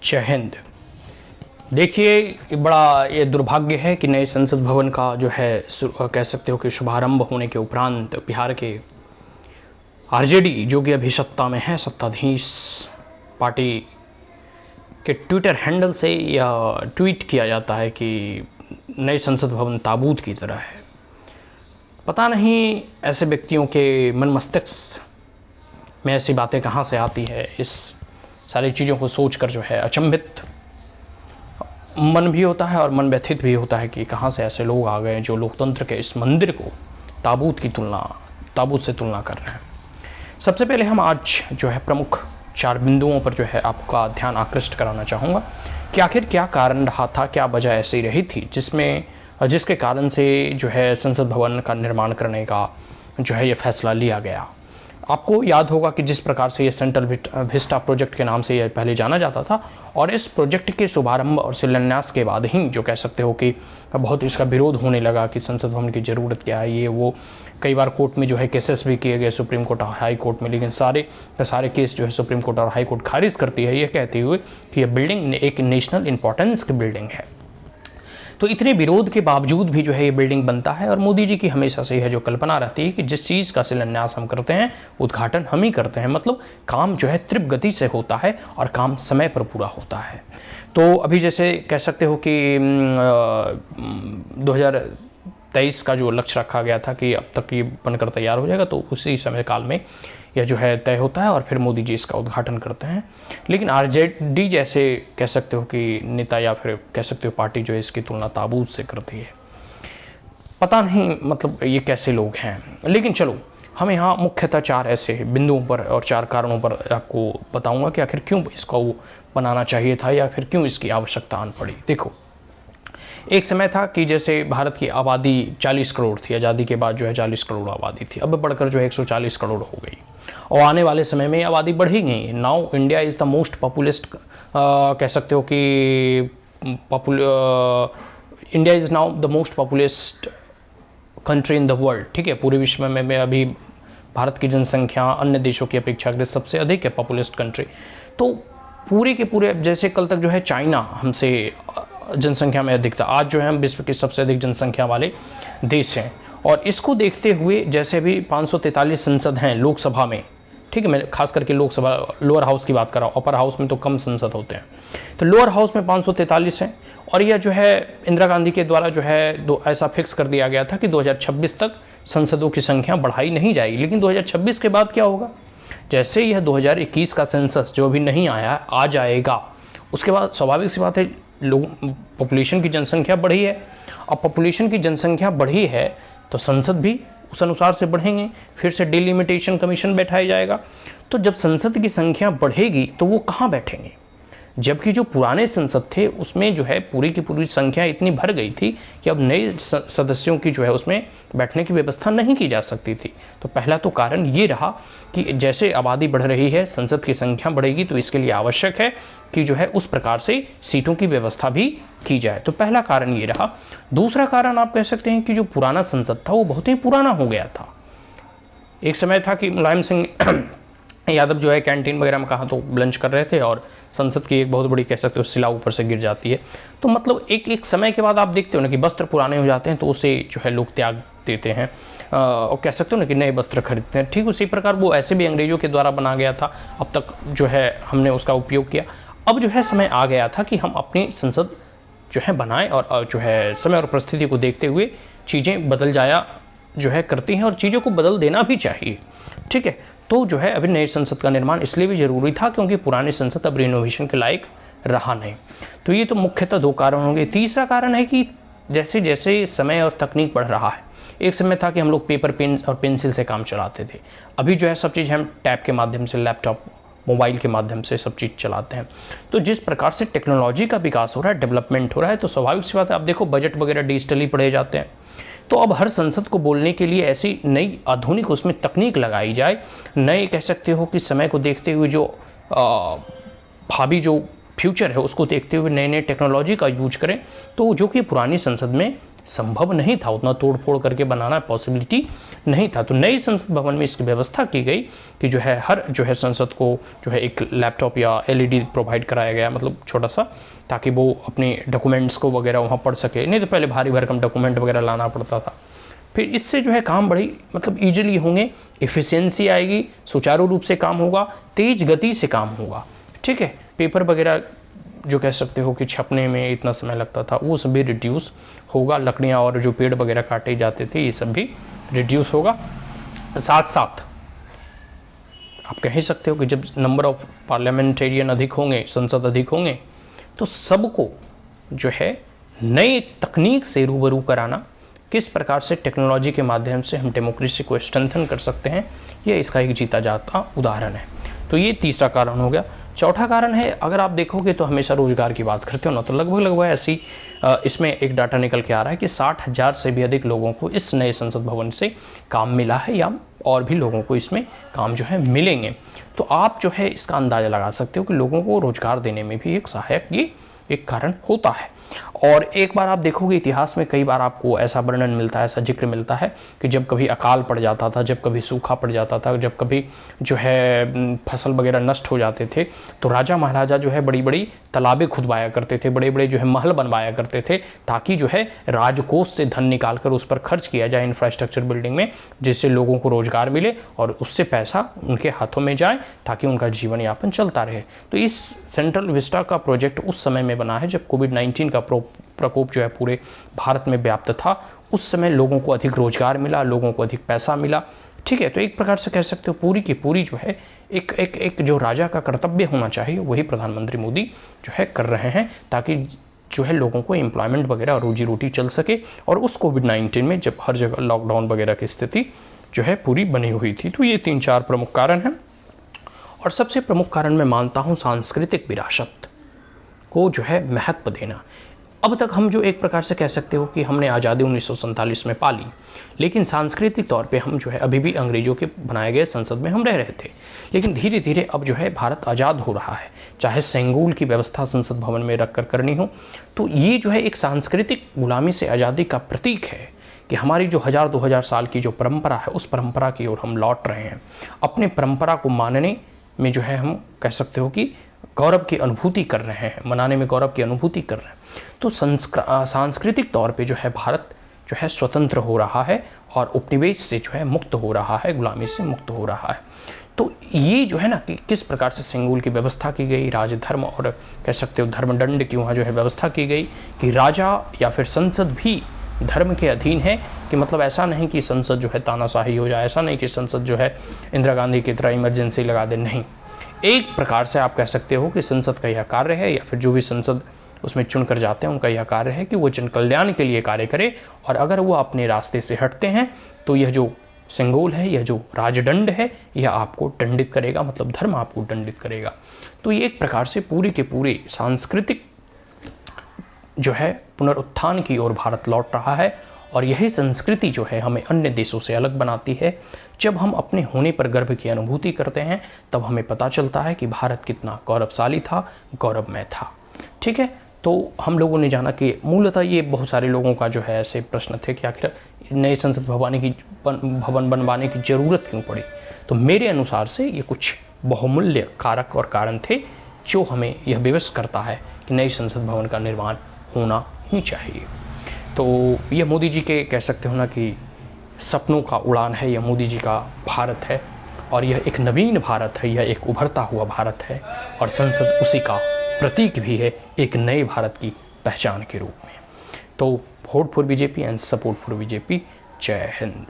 जय हिंद। देखिए, बड़ा ये दुर्भाग्य है कि नए संसद भवन का जो है कह सकते हो कि शुभारंभ होने के उपरांत बिहार के आरजेडी जो कि अभी सत्ता में है, सत्ताधीश पार्टी के ट्विटर हैंडल से या ट्वीट किया जाता है कि नए संसद भवन ताबूत की तरह है। पता नहीं ऐसे व्यक्तियों के मन मस्तिष्क में ऐसी बातें कहाँ से आती है। इस सारी चीज़ों को सोचकर जो है अचंभित मन भी होता है और मन व्यथित भी होता है कि कहाँ से ऐसे लोग आ गए जो लोकतंत्र के इस मंदिर को ताबूत से तुलना कर रहे हैं। सबसे पहले हम आज जो है प्रमुख 4 बिंदुओं पर जो है आपका ध्यान आकृष्ट कराना चाहूँगा कि आखिर क्या कारण रहा था, क्या वजह ऐसी रही थी जिसके कारण से जो है संसद भवन का निर्माण करने का जो है ये फैसला लिया गया। आपको याद होगा कि जिस प्रकार से ये सेंट्रल विस्टा प्रोजेक्ट के नाम से ये पहले जाना जाता था और इस प्रोजेक्ट के शुभारंभ और शिलान्यास के बाद ही जो कह सकते हो कि बहुत इसका विरोध होने लगा कि संसद भवन की ज़रूरत क्या है, ये वो। कई बार कोर्ट में जो है केसेस भी किए गए, सुप्रीम कोर्ट और हाई कोर्ट में, लेकिन सारे केस जो है सुप्रीम कोर्ट और हाई कोर्ट खारिज करती है, ये कहते हुए कि यह बिल्डिंग एक नेशनल इंपॉर्टेंस की बिल्डिंग है। तो इतने विरोध के बावजूद भी जो है ये बिल्डिंग बनता है और मोदी जी की हमेशा से यह जो कल्पना रहती है कि जिस चीज़ का शिलान्यास हम करते हैं उद्घाटन हम ही करते हैं, मतलब काम जो है तीव्र गति से होता है और काम समय पर पूरा होता है। तो अभी जैसे कह सकते हो कि 2023 का जो लक्ष्य रखा गया था कि अब तक ये बनकर तैयार हो जाएगा, तो उसी समय काल में यह जो है तय होता है और फिर मोदी जी इसका उद्घाटन करते हैं। लेकिन आरजेडी जैसे कह सकते हो कि नेता या फिर कह सकते हो पार्टी जो है इसकी तुलना ताबूत से करती है। पता नहीं मतलब ये कैसे लोग हैं। लेकिन चलो, हम यहाँ मुख्यतः 4 ऐसे बिंदुओं पर और 4 कारणों पर आपको बताऊंगा कि आखिर क्यों इसको बनाना चाहिए था या फिर क्यों इसकी आवश्यकता आन पड़ी। देखो, एक समय था कि जैसे भारत की आबादी 40 करोड़ थी, आज़ादी के बाद जो है 40 करोड़ आबादी थी, अब बढ़कर जो है 140 करोड़ हो गई और आने वाले समय में आबादी बढ़ी गई। Now India is the most populest, कह सकते हो कि India is now the most populest country in the world. ठीक है, पूरे विश्व में अभी भारत की जनसंख्या अन्य देशों की अपेक्षाकृत सबसे अधिक है, पॉपुलेस्ट कंट्री। तो पूरे के पूरे जैसे कल तक जो है चाइना हमसे जनसंख्या में अधिक था, आज जो है हम विश्व के सबसे अधिक जनसंख्या वाले देश हैं। और इसको देखते हुए जैसे भी 543 संसद हैं लोकसभा में, ठीक है, मैं खास करके लोकसभा लोअर हाउस की बात कर रहा हूँ, अपर हाउस में तो कम संसद होते हैं। तो लोअर हाउस में 543 हैं और यह जो है इंदिरा गांधी के द्वारा जो है ऐसा फिक्स कर दिया गया था कि 2026 तक संसदों की संख्या बढ़ाई नहीं जाएगी। लेकिन 2026 के बाद क्या होगा? जैसे यह 2021 का सेंसस जो अभी नहीं आया आ जाएगा, उसके बाद स्वाभाविक सी बात है पॉपुलेशन की जनसंख्या बढ़ी है। अब पॉपुलेशन की जनसंख्या बढ़ी है तो संसद भी उस अनुसार से बढ़ेंगे, फिर से डिलिमिटेशन कमीशन बैठाया जाएगा। तो जब संसद की संख्या बढ़ेगी तो वो कहाँ बैठेंगे? जबकि जो पुराने संसद थे उसमें जो है पूरी की पूरी संख्या इतनी भर गई थी कि अब नए सदस्यों की जो है उसमें बैठने की व्यवस्था नहीं की जा सकती थी। तो पहला तो कारण ये रहा कि जैसे आबादी बढ़ रही है, संसद की संख्या बढ़ेगी, तो इसके लिए आवश्यक है कि जो है उस प्रकार से सीटों की व्यवस्था भी की जाए। तो पहला कारण ये रहा। दूसरा कारण आप कह सकते हैं कि जो पुराना संसद था वो बहुत ही पुराना हो गया था। एक समय था कि मुलायम सिंह यादव जो है कैंटीन वगैरह में कहा तो लंच कर रहे थे और संसद की एक बहुत बड़ी कह सकते हो शिला ऊपर से गिर जाती है। तो मतलब एक समय के बाद आप देखते हो ना कि वस्त्र पुराने हो जाते हैं तो उसे जो है लोग त्याग देते हैं और कह सकते हो ना कि नए वस्त्र खरीदते हैं। ठीक उसी प्रकार वो ऐसे भी अंग्रेजों के द्वारा बना गया था, अब तक जो है हमने उसका उपयोग किया। अब जो है समय आ गया था कि हम अपनी संसद जो है बनाएं और जो है समय और परिस्थिति को देखते हुए चीज़ें बदल जाया जो है करती हैं और चीज़ों को बदल देना भी चाहिए। ठीक है, तो जो है अभी नए संसद का निर्माण इसलिए भी ज़रूरी था क्योंकि पुरानी संसद अब रिनोवेशन के लायक रहा नहीं। तो ये तो मुख्यतः 2 कारण होंगे। तीसरा कारण है कि जैसे जैसे समय और तकनीक बढ़ रहा है, एक समय था कि हम लोग पेपर पेन और पेंसिल से काम चलाते थे, अभी जो है सब चीज़ हम टैब के माध्यम से, लैपटॉप मोबाइल के माध्यम से सब चीज़ चलाते हैं। तो जिस प्रकार से टेक्नोलॉजी का विकास हो रहा है, डेवलपमेंट हो रहा है, तो स्वाभाविक सी बात है, आप देखो बजट वगैरह डिजिटली पढ़े जाते हैं। तो अब हर संसद को बोलने के लिए ऐसी नई आधुनिक उसमें तकनीक लगाई जाए, नए कह सकते हो कि समय को देखते हुए जो भावी जो फ्यूचर है उसको देखते हुए नए नए टेक्नोलॉजी का यूज करें, तो जो कि पुरानी संसद में संभव नहीं था, उतना तोड़ फोड़ करके बनाना पॉसिबिलिटी नहीं था। तो नई संसद भवन में इसकी व्यवस्था की गई कि जो है हर जो है संसद को जो है एक लैपटॉप या एलईडी प्रोवाइड कराया गया, मतलब छोटा सा, ताकि वो अपने डॉक्यूमेंट्स को वगैरह वहाँ पढ़ सके। नहीं तो पहले भारी भरकम डॉक्यूमेंट वगैरह लाना पड़ता था। फिर इससे जो है काम बड़ी मतलब ईजिली होंगे, इफ़िशियंसी आएगी, सुचारू रूप से काम होगा, तेज गति से काम होगा, ठीक है। पेपर वगैरह जो कह सकते हो कि छपने में इतना समय लगता था वो सब भी रिड्यूस होगा, लकड़ियाँ और जो पेड़ वगैरह काटे जाते थे ये सब भी रिड्यूस होगा। साथ साथ आप कह ही सकते हो कि जब नंबर ऑफ पार्लियामेंटेरियन अधिक होंगे, संसद अधिक होंगे, तो सबको जो है नई तकनीक से रूबरू कराना, किस प्रकार से टेक्नोलॉजी के माध्यम से हम डेमोक्रेसी को स्ट्रेंथन कर सकते हैं, ये इसका एक जीता जाता उदाहरण है। तो ये तीसरा कारण हो गया। चौथा कारण है, अगर आप देखोगे तो हमेशा रोजगार की बात करते हो ना, तो लगभग ऐसी इसमें एक डाटा निकल के आ रहा है कि 60,000 से भी अधिक लोगों को इस नए संसद भवन से काम मिला है, या और भी लोगों को इसमें काम जो है मिलेंगे। तो आप जो है इसका अंदाज़ा लगा सकते हो कि लोगों को रोजगार देने में भी एक सहायक ये एक कारण होता है। और एक बार आप देखोगे इतिहास में कई बार आपको ऐसा वर्णन मिलता है, ऐसा जिक्र मिलता है कि जब कभी अकाल पड़ जाता था, जब कभी सूखा पड़ जाता था, जब कभी जो है फसल वगैरह नष्ट हो जाते थे, तो राजा महाराजा जो है बड़ी बड़ी तालाबें खुदवाया करते थे, बड़े बड़े जो है महल बनवाया करते थे, ताकि जो है राजकोष से धन निकाल कर उस पर खर्च किया जाए इंफ्रास्ट्रक्चर बिल्डिंग में, जिससे लोगों को रोजगार मिले और उससे पैसा उनके हाथों में जाए ताकि उनका जीवन यापन चलता रहे। तो इस सेंट्रल विस्टा का प्रोजेक्ट उस समय में बना है जब कोविड-19 का प्रकोप जो है पूरे भारत में व्याप्त था। उस समय लोगों को अधिक रोजगार मिला, लोगों को अधिक पैसा मिला, ठीक है। तो एक प्रकार से कह सकते हो पूरी की पूरी जो है एक जो राजा का कर्तव्य होना चाहिए वही प्रधानमंत्री मोदी जो है कर रहे हैं, ताकि जो है लोगों को एम्प्लॉयमेंट वगैरह रोजी रोटी चल सके। और उस कोविड-19 में जब हर जगह लॉकडाउन वगैरह की स्थिति जो है पूरी बनी हुई थी। तो ये 3-4 प्रमुख कारण हैं। और सबसे प्रमुख कारण मैं मानता हूँ सांस्कृतिक विरासत को जो है महत्व देना। अब तक हम जो एक प्रकार से कह सकते हो कि हमने आज़ादी 1947 में पाली, लेकिन सांस्कृतिक तौर पे हम जो है अभी भी अंग्रेज़ों के बनाए गए संसद में हम रह रहे थे। लेकिन धीरे धीरे अब जो है भारत आज़ाद हो रहा है, चाहे सेंगूल की व्यवस्था संसद भवन में रख कर करनी हो। तो ये जो है एक सांस्कृतिक गुलामी से आज़ादी का प्रतीक है कि हमारी जो 1000-2000 साल की जो परंपरा है, उस परंपरा की ओर हम लौट रहे हैं। अपने परंपरा को मानने में जो है हम कह सकते हो कि गौरव की अनुभूति कर रहे हैं, मनाने में गौरव की अनुभूति कर रहे हैं। तो सांस्कृतिक तौर पे जो है भारत जो है स्वतंत्र हो रहा है और उपनिवेश से जो है मुक्त हो रहा है, गुलामी से मुक्त हो रहा है। तो ये जो है ना कि किस प्रकार से सेंगूल की व्यवस्था की गई, राजधर्म और कह सकते हो धर्मदंड की वहाँ जो है व्यवस्था की गई कि राजा या फिर संसद भी धर्म के अधीन है, कि मतलब ऐसा नहीं कि संसद जो है तानाशाही हो जाए, ऐसा नहीं कि संसद जो है इंदिरा गांधी की तरह इमरजेंसी लगा दे, नहीं। एक प्रकार से आप कह सकते हो कि संसद का यह कार्य है, या फिर जो भी संसद उसमें चुन कर जाते हैं उनका यह कार्य है कि वो जन कल्याण के लिए कार्य करे। और अगर वो अपने रास्ते से हटते हैं तो यह जो सेंगोल है, यह जो राजदंड है, यह आपको दंडित करेगा, मतलब धर्म आपको दंडित करेगा। तो ये एक प्रकार से पूरी के पूरी सांस्कृतिक जो है पुनरुत्थान की ओर भारत लौट रहा है। और यही संस्कृति जो है हमें अन्य देशों से अलग बनाती है। जब हम अपने होने पर गर्व की अनुभूति करते हैं तब हमें पता चलता है कि भारत कितना गौरवशाली था, गौरवमय था, ठीक है। तो हम लोगों ने जाना कि मूलतः ये बहुत सारे लोगों का जो है ऐसे प्रश्न थे कि आखिर नए संसद भवन बनवाने की ज़रूरत क्यों पड़ी। तो मेरे अनुसार से ये कुछ बहुमूल्य कारक और कारण थे जो हमें यह विवश करता है कि नई संसद भवन का निर्माण होना ही चाहिए। तो यह मोदी जी के कह सकते हो ना कि सपनों का उड़ान है, यह मोदी जी का भारत है, और यह एक नवीन भारत है, यह एक उभरता हुआ भारत है, और संसद उसी का प्रतीक भी है, एक नए भारत की पहचान के रूप में। तो vote for BJP and support for BJP. जय हिंद।